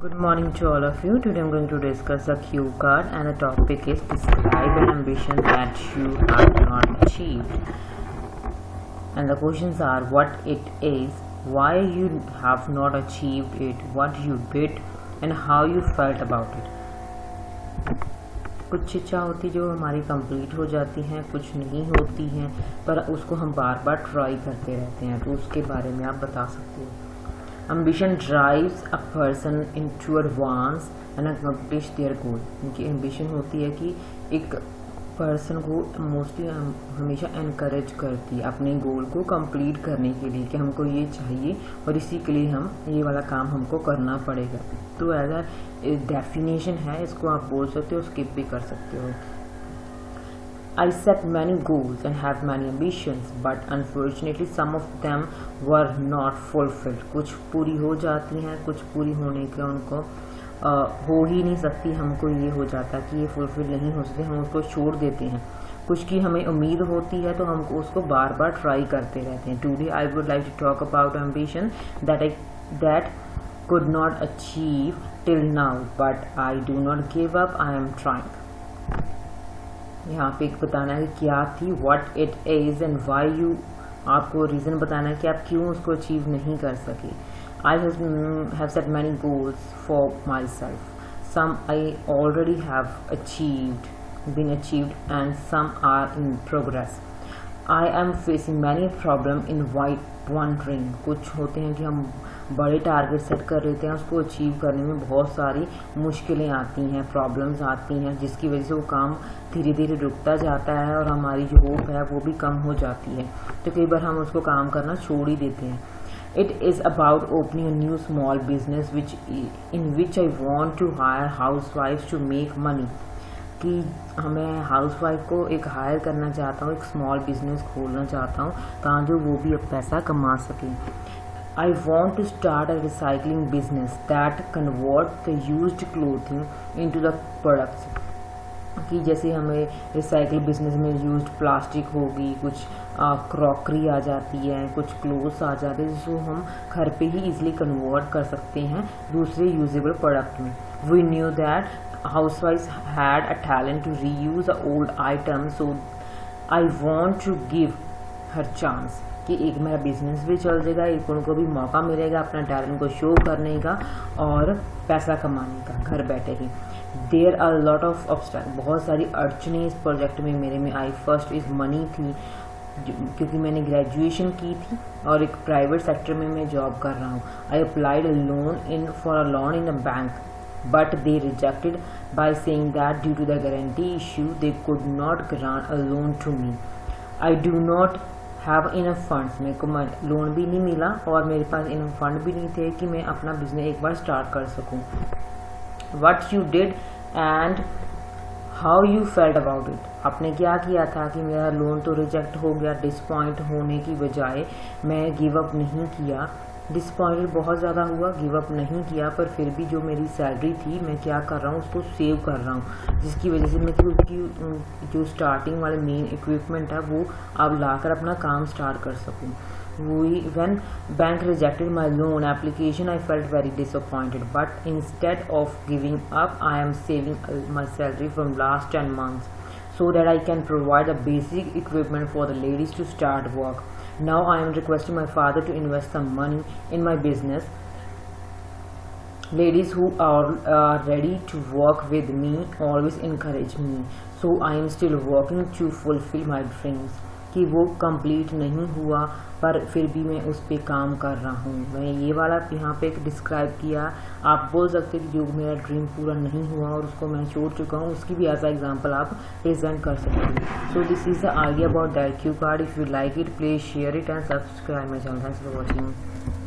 Good morning to all of you. Today I'm going to discuss the cue card and the topic is describe an ambition that you have not achieved. And the questions are what it is, why you have not achieved it, what you did and how you felt about it. कुछ इच्छा होती जो हमारी complete हो जाती हैं, कुछ नहीं होती हैं पर उसको हम बार बार ट्राई करते रहते हैं, तो उसके बारे में आप बता सकते हो। Ambition drives a person into advance and accomplish their goal। उनकी ambition होती है कि एक पर्सन को मोस्टली हमेशा encourage करती है अपने गोल को कंप्लीट करने के लिए कि हमको ये चाहिए और इसी के लिए हम ये वाला काम हमको करना पड़ेगा। तो एज अ डेफिनेशन है, इसको आप बोल सकते हो, स्किप भी कर सकते हो। I set many goals and have many ambitions, but unfortunately some of them were not fulfilled। कुछ पूरी हो जाती हैं, कुछ पूरी होने के उनको हो ही नहीं सकती। हमको ये हो जाता है कि ये फुलफिल नहीं हो सकती, हम उसको छोड़ देते हैं। कुछ की हमें उम्मीद होती है तो हमको उसको बार बार ट्राई करते रहते हैं। Today I would like to talk about ambition that could not achieve till now, but I do not give up, I am trying। यहाँ पे एक बताना है कि क्या थी, what it is and why you, आपको रीज़न बताना है कि आप क्यों उसको अचीव नहीं कर सके। I have set many goals for my self, some I already have been achieved and some are in progress. I am facing many problem in one dream. कुछ होते हैं कि हम बड़े टारगेट सेट कर लेते हैं, उसको अचीव करने में बहुत सारी मुश्किलें आती हैं, प्रॉब्लम्स आती हैं, जिसकी वजह से वो काम धीरे धीरे रुकता जाता है और हमारी जो होप है वो भी कम हो जाती है। तो कई बार हम उसको काम करना छोड़ ही देते हैं। It is about opening a new small business in which I want to hire house wife to make money. कि हमें हाउस वाइफ को एक हायर करना चाहता हूँ, एक स्मॉल बिजनेस खोलना चाहता हूँ ताकि वो भी अब पैसा कमा सकें। I want to start a recycling business that convert the used clothing into the products। कि जैसे हमें रिसाइकिल बिजनेस में यूज्ड प्लास्टिक होगी, कुछ क्रॉकरी आ जाती है, कुछ क्लोथ्स आ जाते हैं जिसको हम घर पे ही इजीली कन्वर्ट कर सकते हैं दूसरे यूजेबल प्रोडक्ट में। वी न्यू दैट हाउसवाइफ्स had a talent to reuse the old item, so I want to give her chance कि एक मेरा बिजनेस भी चल जाएगा, एक उनको भी मौका मिलेगा अपना टैलेंट को शो करने का और पैसा कमाने का घर बैठे ही। There are lot of obstacle, बहुत सारी अड़चने इस प्रोजेक्ट में मेरे में आई। फर्स्ट इज मनी थी, क्योंकि मैंने ग्रेजुएशन की थी और एक प्राइवेट सेक्टर में मैं जॉब कर रहा हूँ। I applied for a loan in a bank, but they rejected by saying that due to the guarantee issue they could not grant a loan to me। I do not have enough funds। मेरे को loan भी नहीं मिला और मेरे पास enough fund भी नहीं थे कि मैं अपना बिजनेस एक बार स्टार्ट कर सकूं। What you did and how you felt about it। आपने क्या किया था कि मेरा लोन तो रिजेक्ट हो गया, डिसपॉइंट होने की बजाय मैं गिव अप नहीं किया। डिसपॉइंटेड बहुत ज़्यादा हुआ, गिव अप नहीं किया, पर फिर भी जो मेरी सैलरी थी मैं क्या कर रहा हूँ उसको सेव कर रहा हूँ, जिसकी वजह से मैं उसकी जो स्टार्टिंग वाले मेन इक्विपमेंट है वो अब लाकर अपना काम स्टार्ट कर सकूँ। वही when bank rejected my loan application I felt very disappointed, but instead of giving up I am saving my salary from last 10 months so that I can provide a basic equipment for the ladies to start work। Now I am requesting my father to invest some money in my business। Ladies who are ready to work with me always encourage me, so I am still working to fulfill my dreams। कि वो complete नहीं हुआ पर फिर भी मैं उस पर काम कर रहा हूँ। मैं ये वाला यहाँ पे एक डिस्क्राइब किया। आप बोल सकते कि जो मेरा ड्रीम पूरा नहीं हुआ और उसको मैं छोड़ चुका हूँ, उसकी भी एज अ एग्जाम्पल आप प्रेजेंट कर सकते हैं। So this is the idea about that Q card. If you like it please share it and subscribe my channel. Thanks for watching.